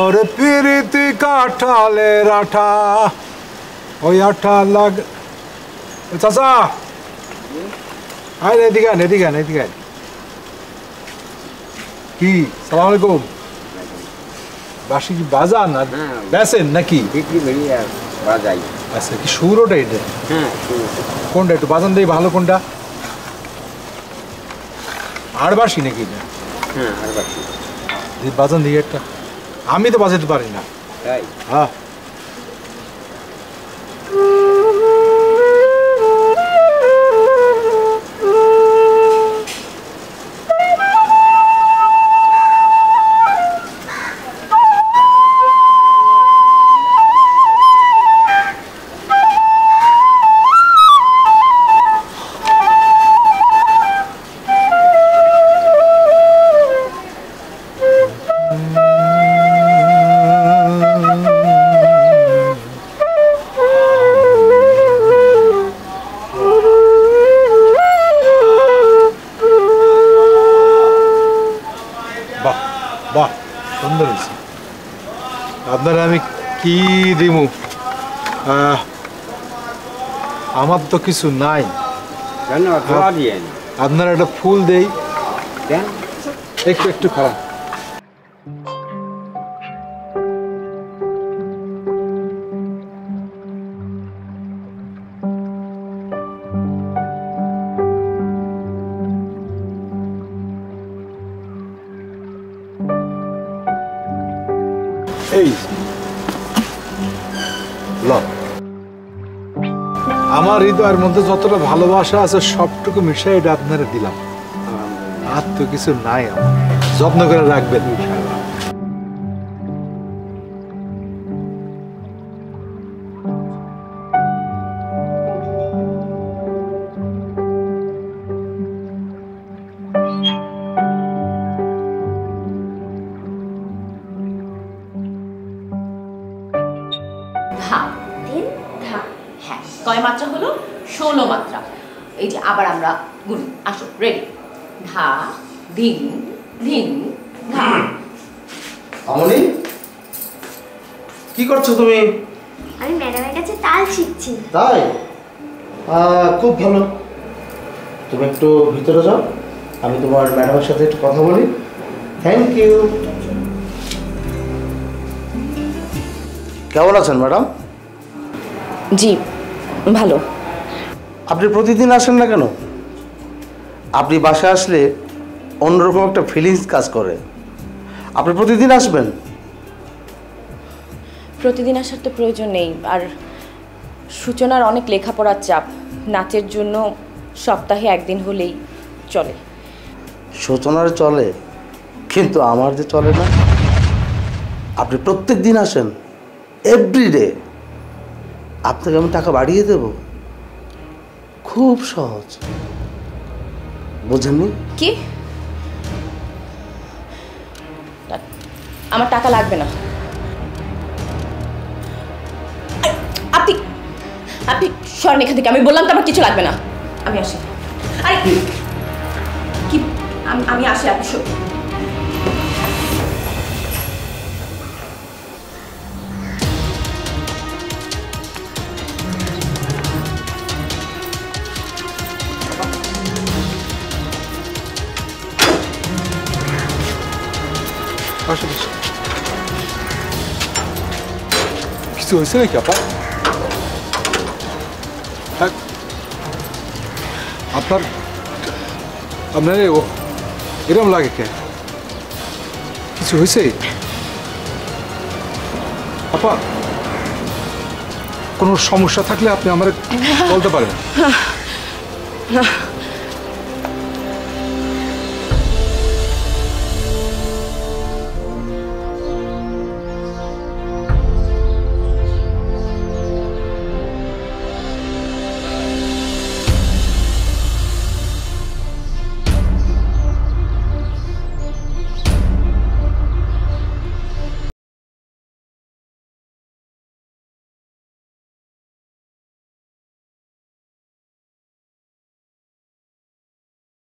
ওরে পিরিতি কাঁঠালের আঠা ওই আঠা লাগ চাচা আয় এদিকে আন এদিকে আন এদিকে আন কি সালাম আলাইকুম বাসি কি বাজান না বেচেন নাকি বিক্রি করি আর বাজাই আচ্ছা কি সুর ওটা এটা হ্যাঁ কোনটা একটু বাজান দেই ভালো কোনটা আর বাসি নাকি এটা হ্যাঁ আর বাকি বাজান দিই একটা আমি তো বাজাতে পারি না তাই হ্যাঁ বাহ সুন্দর হয়েছে আপনারা আমি কি দিব আমার তো কিছু নাই আপনারা একটা ফুল দেই একটু একটু খারাপ এই আমার হৃদয়ের মধ্যে যতটা ভালোবাসা আছে সবটুকু মিশাই এটা আপনারা দিলাম আর তো কিছু নাই আমার যত্ন করে রাখবেন ইনশাআল্লাহ কয় মাত্রা হলো 16 মাত্রা এই যে আবার আমরা গুনি আসো রেডি ধা ধিন ধিন ধা আমনি কি করছো তুমি আমি ম্যাডামের কাছে তাল শিখছি তাই খুব ভালো তুমি একটু ভিতরে যাও আমি তোমার ম্যাডামের সাথে একটু কথা বলি থ্যাংক ইউ কেমন আছেন ম্যাডাম জি ভালো আপনি প্রতিদিন আসেন না কেন আপনি বাসায় আসলে অন্যরকম একটা ফিলিংস কাজ করে আপনি প্রতিদিন আসবেন প্রতিদিন আসার তো প্রয়োজন নেই আর সূচনার অনেক লেখাপড়ার চাপ নাচের জন্য সপ্তাহে একদিন হলেই চলে সূচনার চলে কিন্তু আমার যে চলে না আপনি প্রত্যেক দিন আসেন এভরিডে আপনাকে আমি টাকা বাড়িয়ে দেব খুব সহজ বুঝেননি কি আমার টাকা লাগবে না আপনি আপনি সরেন এখান থেকে আমি বললাম তো আমার কিছু লাগবে না আমি আসি আরে কি আমি আসি আপনি কিছু হয়েছে নাকি আপা আপনার আপনার এরকম লাগে কে কিছু হয়েছে আপা কোনো সমস্যা থাকলে আপনি আমার বলতে পারেন